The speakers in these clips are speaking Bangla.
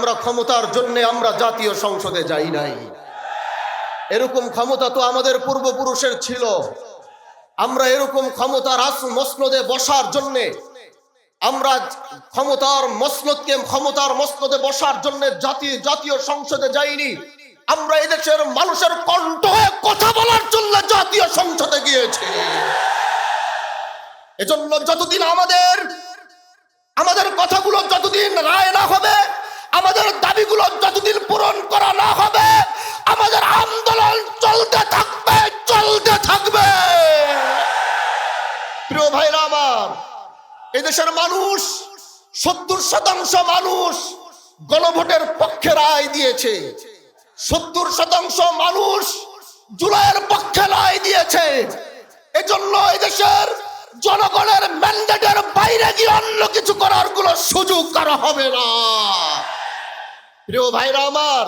আমরা ক্ষমতার জন্য আমরা জাতীয় সংসদে যাই নাই। এরকম ক্ষমতা তো আমাদের পূর্বপুরুষের ছিল। আমরা এরকম ক্ষমতার মসনদে বসার জন্য, আমরা ক্ষমতার মসনদে বসার জন্য জাতীয় সংসদে যাইনি। আমরা এদেশের মানুষের কণ্ঠ হয়ে কথা বলার জন্য জাতীয় সংসদে গিয়েছি। এজন্য যতদিন আমাদের কথাগুলো যতদিন রায় না হবে, আমাদের দাবিগুলো যতদিন পূরণ করা না হবে, আমাদের আন্দোলন চলতে থাকবে। প্রিয় ভাইরা আমার, এদেশের মানুষ 70% মানুষ গণভোটের পক্ষে রায় দিয়েছে। 70% মানুষ জুলাইয়ের পক্ষে রায় দিয়েছে। এজন্য এদেশের জনগণের ম্যান্ডেটের বাইরে গিয়ে অন্য কিছু করার কোনো সুযোগ কারো হবে না। প্রিয় ভাইরা আমার,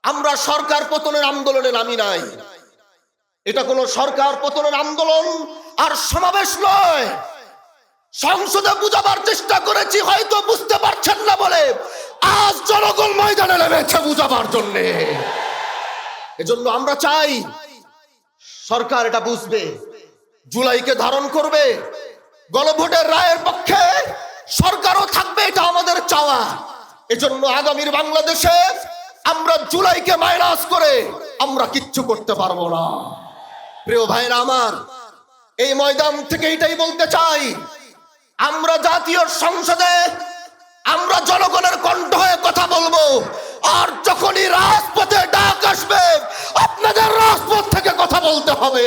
আমরা সরকার পতনের আন্দোলনে নামি নাই। এটা কোনো সরকার পতনের আন্দোলন আর সমাবেশ নয়। সংসদে বুঝাবার চেষ্টা করেছি, হয়তো বুঝতে পারছেন না বলে আজ জনগণ ময়দানে নেমেছে বুঝাবার জন্য। এজন্য আমরা চাই সরকার এটা বুঝবে, জুলাইকে ধারণ করবে, গণভোটের রায়ের পক্ষে সরকারও থাকবে, এটা আমাদের চাওয়া। এজন্য আগামীর বাংলাদেশে আমরা জুলাইকে মাইনাস করে আমরা কিচ্ছু করতে পারবো না। প্রিয় ভাইরা আমার, এই ময়দান থেকে এটাই বলতে চাই, আমরা জাতীয় সংসদে আমরা জনগণের কণ্ঠ হয়ে কথা বলবো। আর যখনই রাজপথে ডাক আসবে, আপনাদের রাজপথ থেকে কথা বলতে হবে।